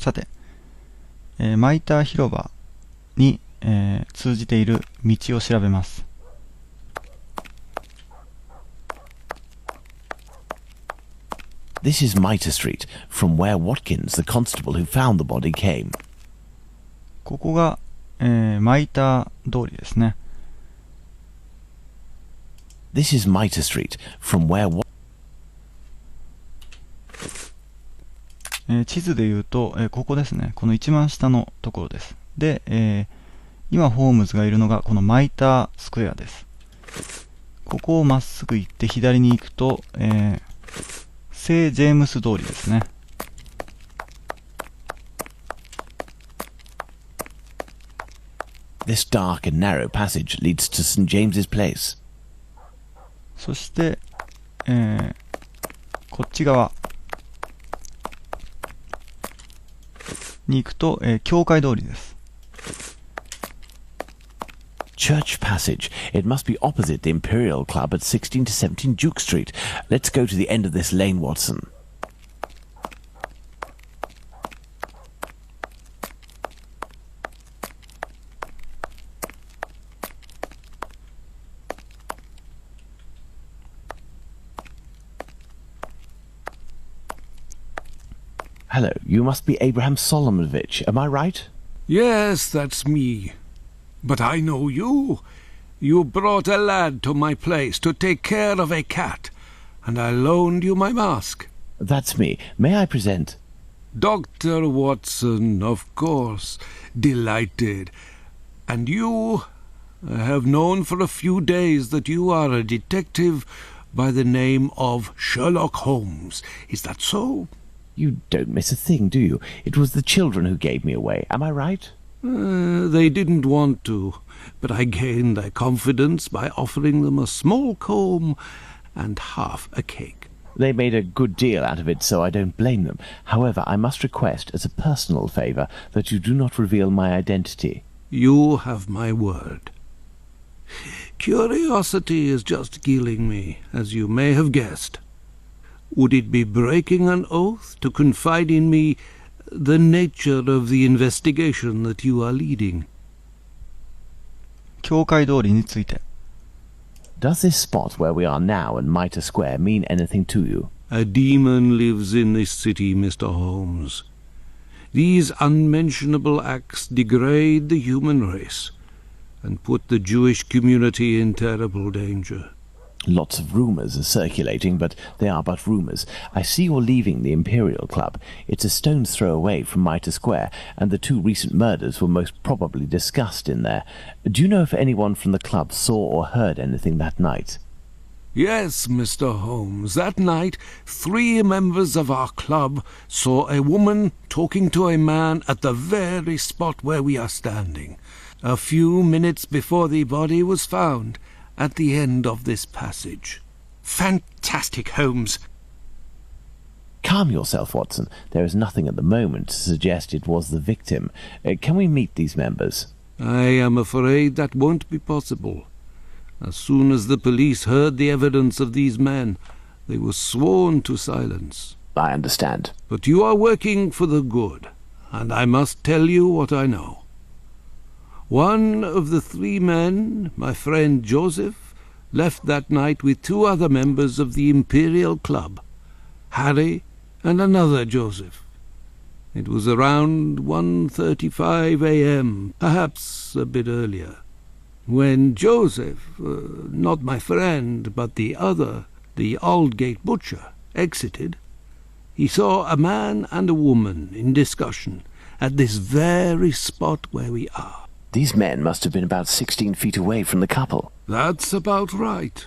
さて、マイター広場に、通じている道を調べます。This is Mitre Street, from where Watkins, the constable who found the body, came. ここが、マイター通りですね。This is Mitre Street, from where地図で言うと、ここですね。この一番下のところです。で、今ホームズがいるのがこのマイタースクエアです。ここをまっすぐ行って左に行くと、聖ジェームス通りですね。This dark and narrow passage leads to St. James's Place. そして、こっち側に行くと、教会通りです。Church Passage. It must be opposite the Imperial Club at 16 to 17 Duke Street. Let's go to the end of this lane, Watson. Hello, you must be Abraham Solomonovich, am I right? Yes, that's me. But I know you. You brought a lad to my place to take care of a cat, and I loaned you my mask. That's me. May I present? Dr. Watson, of course. Delighted. And you? I have known for a few days that you are a detective by the name of Sherlock Holmes. Is that so? You don't miss a thing, do you? It was the children who gave me away. Am I right? They didn't want to, but I gained their confidence by offering them a small comb and half a cake. They made a good deal out of it, so I don't blame them. However, I must request, as a personal favour, that you do not reveal my identity. You have my word. Curiosity is just killing me, as you may have guessed. Would it be breaking an oath to confide in me the nature of the investigation that you are leading? 教会通りについて。Does this spot where we are now in Mitre Square mean anything to you? A demon lives in this city, Mr. Holmes. These unmentionable acts degrade the human race and put the Jewish community in terrible danger. Lots of rumours are circulating, but they are but rumours. I see you're leaving the Imperial Club. It's a stone's throw away from Mitre Square, and the two recent murders were most probably discussed in there. Do you know if anyone from the club saw or heard anything that night? Yes, Mr. Holmes. That night, 3 members of our club saw a woman talking to a man at the very spot where we are standing, a few minutes before the body was found, at the end of this passage. Fantastic, Holmes. Calm yourself, Watson. There is nothing at the moment to suggest it was the victim. Can we meet these members? I am afraid that won't be possible. As soon as the police heard the evidence of these men, they were sworn to silence. I understand. But you are working for the good, and I must tell you what I know. One of the 3 men, my friend Joseph, left that night with 2 other members of the Imperial Club, Harry and another Joseph. It was around 1:35 a.m., perhaps a bit earlier. When Joseph, not my friend, but the other, the Aldgate butcher, exited, he saw a man and a woman in discussion at this very spot where we are. These men must have been about 16 feet away from the couple. That's about right.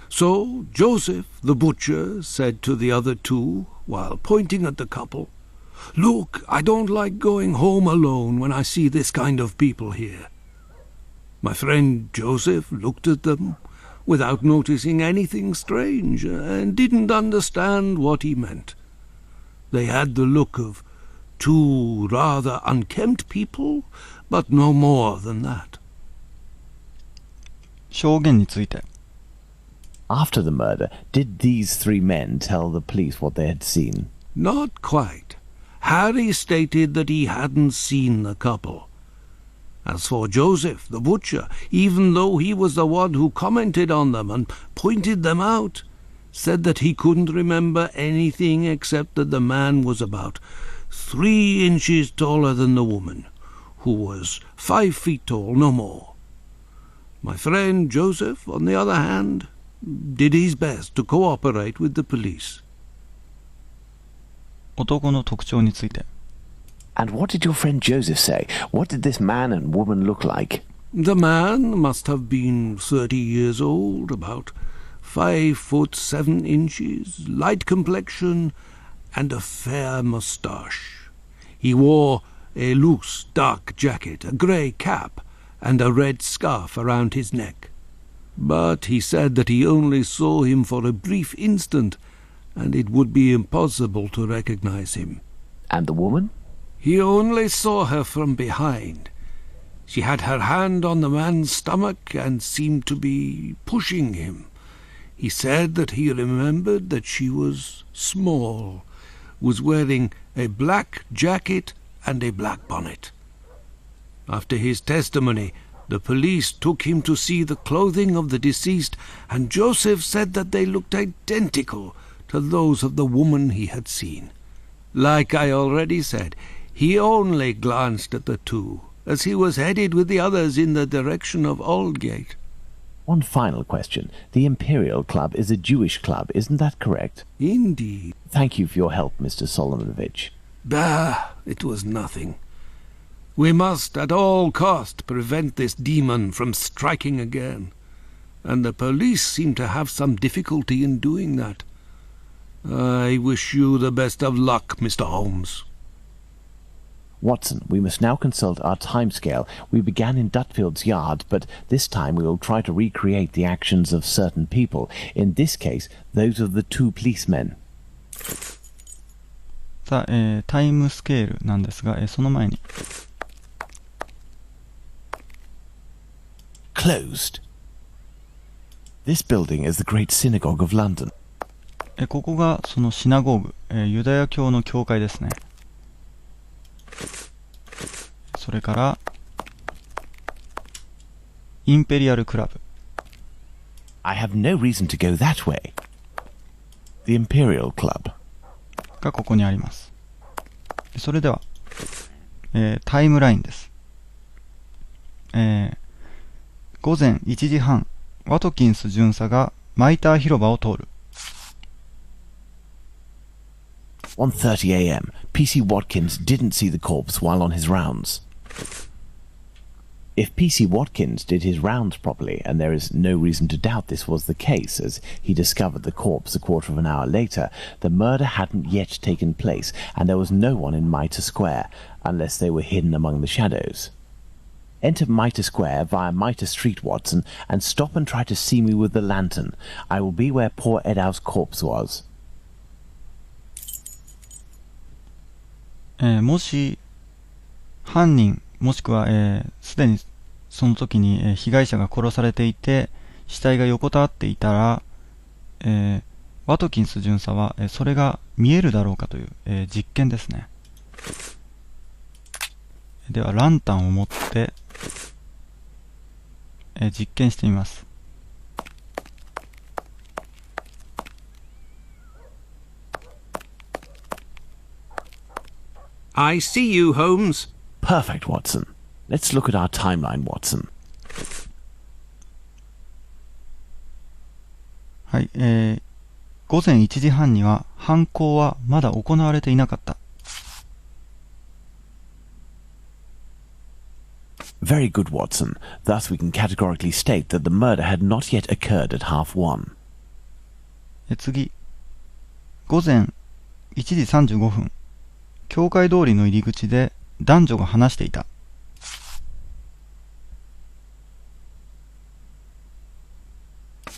So Joseph, the butcher, said to the other 2, while pointing at the couple, "Look, I don't like going home alone when I see this kind of people here." My friend Joseph looked at them without noticing anything strange and didn't understand what he meant. They had the look of 2 rather unkempt people, but no more than that. 証言について。After the murder, did these 3 men tell the police what they had seen? Not quite. Harry stated that he hadn't seen the couple. As for Joseph, the butcher, even though he was the one who commented on them and pointed them out, said that he couldn't remember anything except that the man was about 3 inches taller than the woman, who was 5 feet tall, no more. My friend Joseph, on the other hand, did his best to cooperate with the police. 男の特徴について。And what did your friend Joseph say? What did this man and woman look like? The man must have been 30 years old, about 5 foot 7 inches, light complexion, and a fair moustache. He wore a loose, dark jacket, a grey cap, and a red scarf around his neck. But he said that he only saw him for a brief instant, and it would be impossible to recognize him. And the woman? He only saw her from behind. She had her hand on the man's stomach and seemed to be pushing him. He said that he remembered that she was small, was wearing a black jacket and a black bonnet. After his testimony, the police took him to see the clothing of the deceased, and Joseph said that they looked identical to those of the woman he had seen. Like I already said, he only glanced at the two, as he was headed with the others in the direction of Aldgate. One final question. The Imperial Club is a Jewish club, isn't that correct? Indeed. Thank you for your help, Mr. Solomonovich. Bah, it was nothing. We must at all cost prevent this demon from striking again, and the police seem to have some difficulty in doing that. I wish you the best of luck, Mr. Holmes. Watson, we must now consult our timescale. We began in Dutfield's yard, but this time we will try to recreate the actions of certain people. In this case, those of the 2 policemen. さあ、タイムスケールなんですが、その前に。Closed. This building is the Great Synagogue of London. ここがそのシナゴーグ、ユダヤ教の教会ですね。それからインペリアルクラブ。I have no reason to go that way. The Imperial Club. がここにあります。それでは、タイムラインです。午前1時半、ワトキンス巡査がマイター広場を通る。1:30 a.m. PC Watkins didn't see the corpse while on his rounds. If PC Watkins did his rounds properly, and there is no reason to doubt this was the case, as he discovered the corpse a quarter of an hour later, the murder hadn't yet taken place, and there was no one in Mitre Square, unless they were hidden among the shadows. Enter Mitre Square via Mitre Street, Watson, and stop and try to see me with the lantern. I will be where poor Edow's corpse was. もし犯人もしくはすでにその時に被害者が殺されていて死体が横たわっていたら、ワトキンス巡査はそれが見えるだろうかという実験ですね。ではランタンを持って実験してみます。I see you, Holmes. Perfect, Watson. Let's look at our timeline, Watson. はい、午前1時半には犯行はまだ行われていなかった。Very good, Watson. Thus we can categorically state that the murder had not yet occurred at 1:30. 次、午前1時35分。教会通りの入り口で男女が話していた。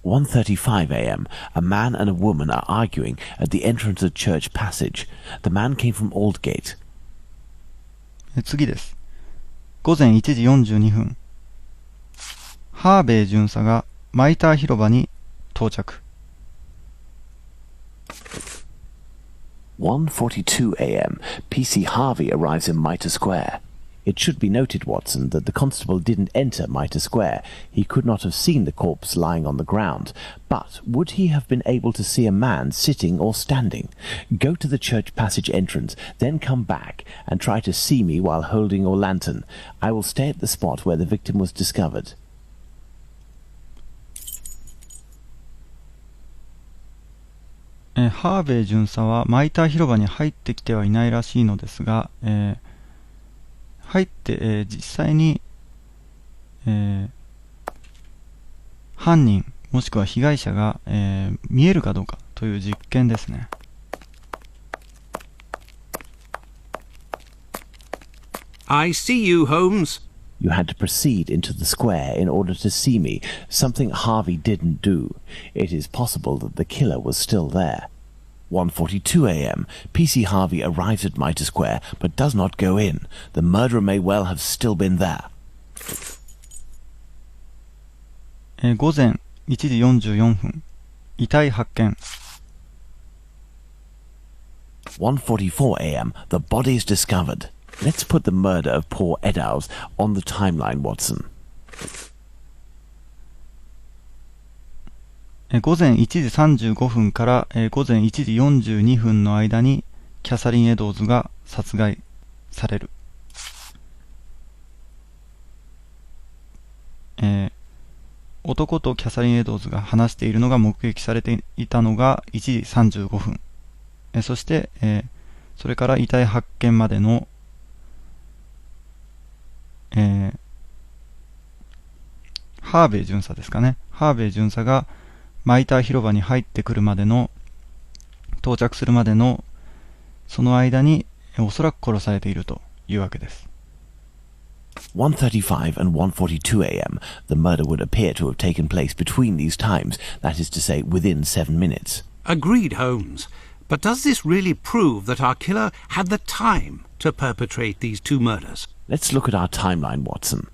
1:35 a.m. A man and a woman are arguing at the entrance of Church Passage. The man came from Aldgate. 次です。午前1時42分。ハーベイ巡査がマイター広場に到着。1:42 a.m. PC Harvey arrives in Mitre Square. It should be noted, Watson, that the constable didn't enter Mitre Square. He could not have seen the corpse lying on the ground. But would he have been able to see a man sitting or standing? Go to the church passage entrance, then come back and try to see me while holding your lantern. I will stay at the spot where the victim was discovered. ハーベイ巡査はマイター広場に入ってきてはいないらしいのですが、入って、実際に、犯人もしくは被害者が、見えるかどうかという実験ですね。I see you, Holmes. You had to proceed into the square in order to see me, something Harvey didn't do. It is possible that the killer was still there. 1:42 a.m. PC Harvey arrives at Mitre Square, but does not go in. The murderer may well have still been there. 午前1時44分、遺体発見。1:44 a.m. The body is discovered. Let's put the murder of poor Eddowes on the timeline, Watson. 午前1時35分から、午前1時42分の間にキャサリン・エドウズが殺害される。男とキャサリン・エドウズが話しているのが目撃されていたのが1時35分。そして、それから遺体発見までの、ハーベイ巡査ですかね。ハーベイ巡査がマイター広場に入ってくるまでの、到着するまでの、その間におそらく殺されているというわけです。1:35 and 1:42 a.m. The murder would appear to have taken place between these times, that is to say, within 7 minutes. Agreed, Holmes. But does this really prove that our killer had the time to perpetrate these two murders? Let's look at our timeline, Watson.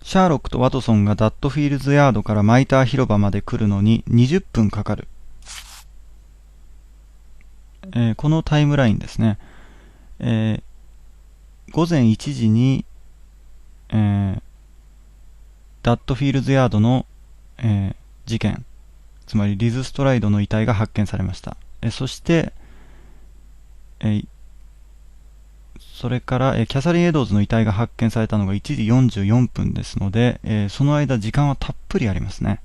シャーロックとワトソンがダッドフィールズヤードからマイター広場まで来るのに20分かかる。このタイムラインですね。午前1時に、ダッドフィールズヤードの、事件、つまりリズ・ストライドの遺体が発見されました。そして、それから、キャサリン・エドウズの遺体が発見されたのが1時44分ですので、その間時間はたっぷりありますね。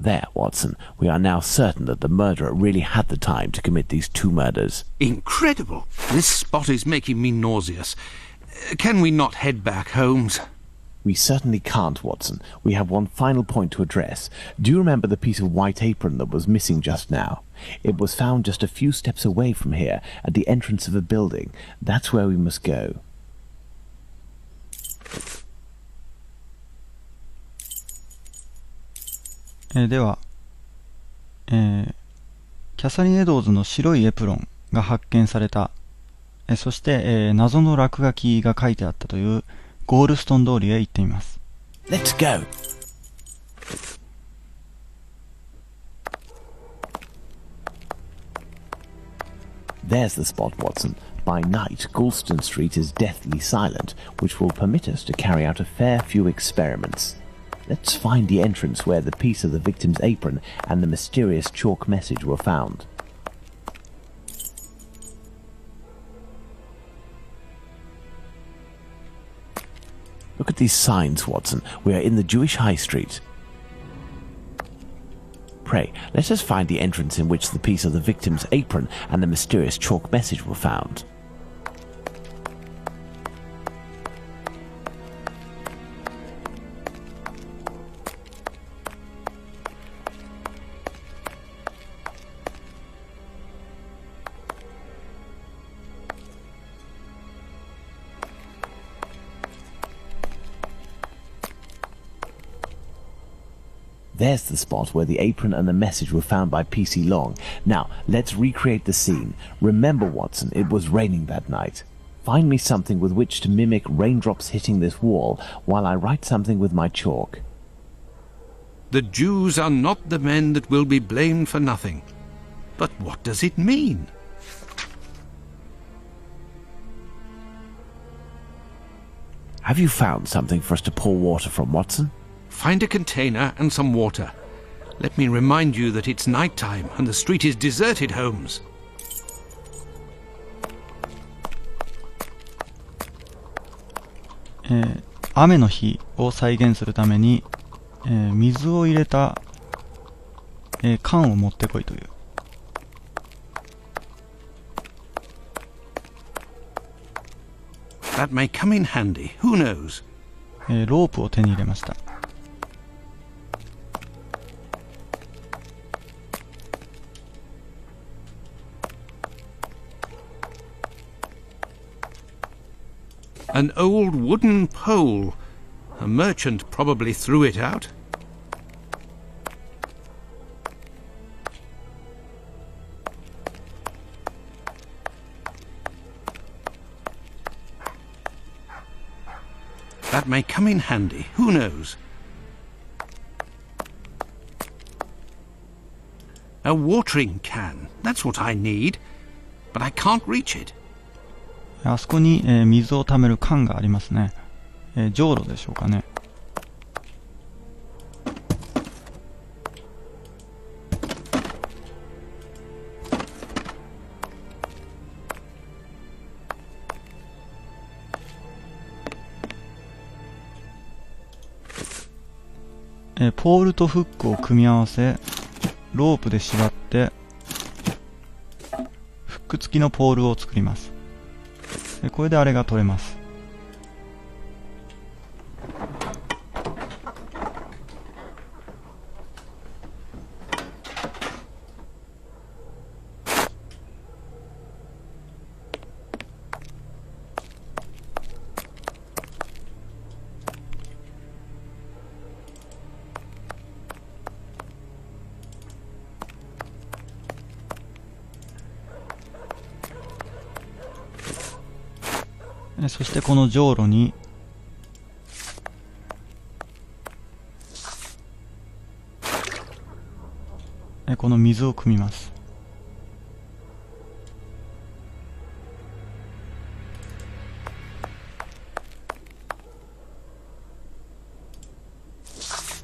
There, Watson. We are now certain that the murderer really had the time to commit these two murders. Incredible. This spot is making me nauseous. Can we not head back, Holmes? We certainly can't, Watson. We have one final point to address. Do you remember the piece of white apron that was missing just now? It was found just a few steps away from here, at the entrance of a building. That's where we must go. では、キャサリン・エドウズの白いエプロンが発見された、そして、謎の落書きが書いてあったというゴールストン通りへ行ってみます。Let's go! There's the spot, Watson. By night, Goulston Street is deathly silent, which will permit us to carry out a fair few experiments. Let's find the entrance where the piece of the victim's apron and the mysterious chalk message were found. Look at these signs, Watson. We are in the Jewish High Street. Pray, let us find the entrance in which the piece of the victim's apron and the mysterious chalk message were found. There's the spot where the apron and the message were found by PC Long. Now, let's recreate the scene. Remember, Watson, it was raining that night. Find me something with which to mimic raindrops hitting this wall while I write something with my chalk. The Jews are not the men that will be blamed for nothing. But what does it mean? Have you found something for us to pour water from, Watson? Find a container and some water. Let me remind you that it's night time and the street is deserted, Holmes. 雨の日を再現するために、水を入れた、缶を持ってこいという。That may come in handy. Who knows? ロープを手に入れました。An old wooden pole. A merchant probably threw it out. That may come in handy. Who knows? A watering can. That's what I need. But I can't reach it. あそこに、水をためる缶がありますね。じょうろでしょうかね。ポールとフックを組み合わせ、ロープで縛って、フック付きのポールを作ります。これであれが取れます。そしてこのじょうろにこの水を汲みます。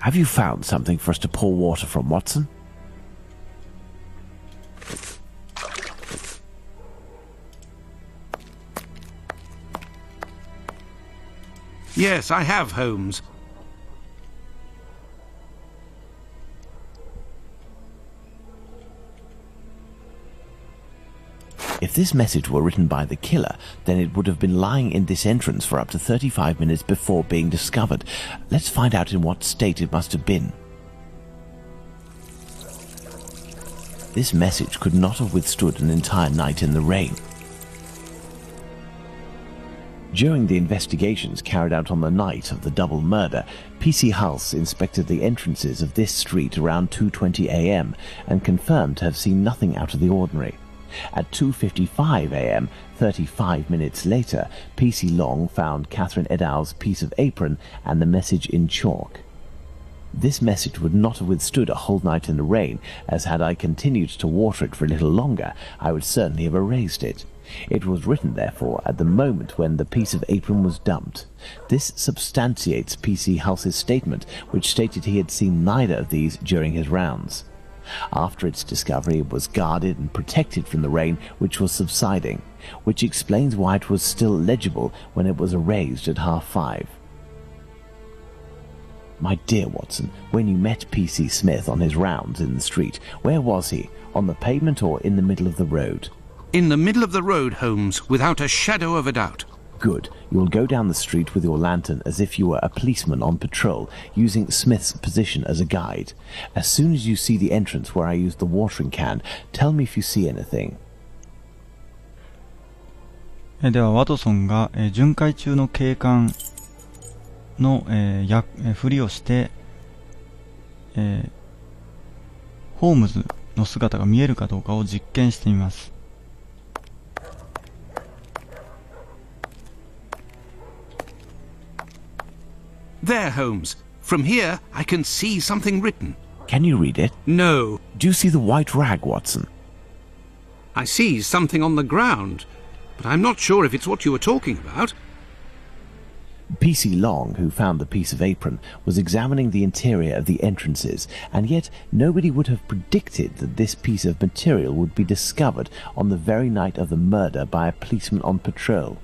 Have you found something for us to pour water from, Watson? Yes, I have, Holmes. If this message were written by the killer, then it would have been lying in this entrance for up to 35 minutes before being discovered. Let's find out in what state it must have been. This message could not have withstood an entire night in the rain. During the investigations carried out on the night of the double murder, PC Hulse inspected the entrances of this street around 2:20 a.m. and confirmed to have seen nothing out of the ordinary. At 2:55 a.m., 35 minutes later, PC Long found Catherine Edow's piece of apron and the message in chalk. This message would not have withstood a whole night in the rain, as had I continued to water it for a little longer, I would certainly have erased it. It was written, therefore, at the moment when the piece of apron was dumped. This substantiates PC Hulse's statement, which stated he had seen neither of these during his rounds. After its discovery, it was guarded and protected from the rain, which was subsiding, which explains why it was still legible when it was erased at 5:30. My dear Watson, when you met PC Smith on his rounds in the street, where was he? On the pavement or in the middle of the road? In the middle of the road, Holmes, without a shadow of a doubt. Good. You'll go down the street with your lantern as if you were a policeman on patrol, using Smith's position as a guide. As soon as you see the entrance where I used the watering can, tell me if you see anything. ではワトソンが、巡回中の警官の、ふりをして、ホームズの姿が見えるかどうかを実験してみます。There, Holmes. From here, I can see something written. Can you read it? No. Do you see the white rag, Watson? I see something on the ground, but I'm not sure if it's what you were talking about. PC Long, who found the piece of apron, was examining the interior of the entrances, and yet nobody would have predicted that this piece of material would be discovered on the very night of the murder by a policeman on patrol.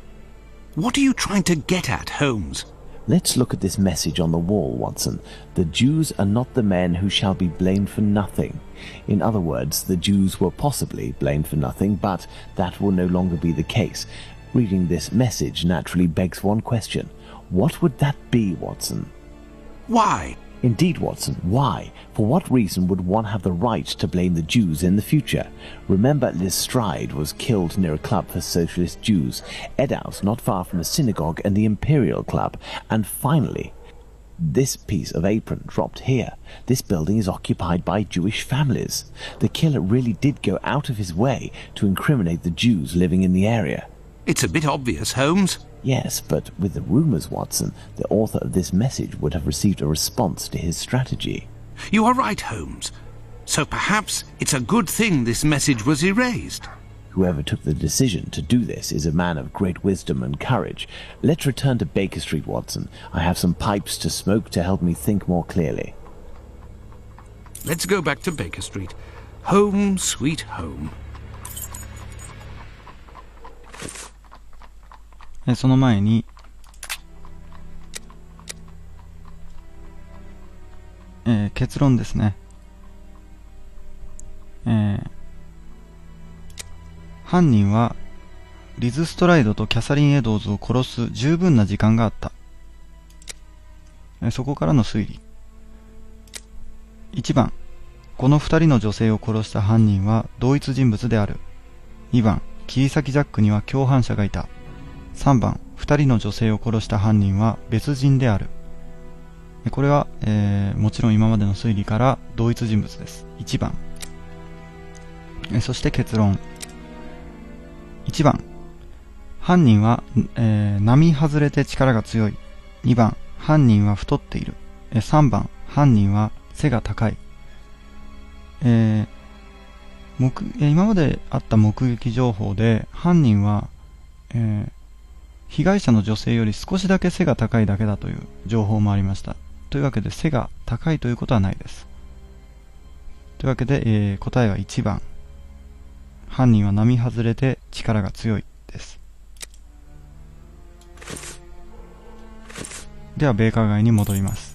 What are you trying to get at, Holmes? Let's look at this message on the wall, Watson. The Jews are not the men who shall be blamed for nothing. In other words, the Jews were possibly blamed for nothing, but that will no longer be the case. Reading this message naturally begs one question. What would that be, Watson? Why? Indeed, Watson, why? For what reason would one have the right to blame the Jews in the future? Remember, Lestrade was killed near a club for socialist Jews, Edaus not far from a synagogue and the Imperial Club, and finally, this piece of apron dropped here. This building is occupied by Jewish families. The killer really did go out of his way to incriminate the Jews living in the area. It's a bit obvious, Holmes. Yes, but with the rumours, Watson, the author of this message would have received a response to his strategy. You are right, Holmes. So perhaps it's a good thing this message was erased. Whoever took the decision to do this is a man of great wisdom and courage. Let's return to Baker Street, Watson. I have some pipes to smoke to help me think more clearly. Let's go back to Baker Street. Home, sweet home. その前に、結論ですね。犯人はリズ・ストライドとキャサリン・エドウズを殺す十分な時間があった。そこからの推理。1番、この2人の女性を殺した犯人は同一人物である。2番、切り裂きジャックには共犯者がいた。3番、2人の女性を殺した犯人は別人である。これは、もちろん今までの推理から同一人物です。1番。そして結論。1番、犯人は、並外れて力が強い。2番、犯人は太っている。3番、犯人は背が高い。今まであった目撃情報で犯人は、被害者の女性より少しだけ背が高いだけだという情報もありました。というわけで背が高いということはないです。というわけで、答えは1番。犯人は並外れて力が強いです。ではベーカー街に戻ります。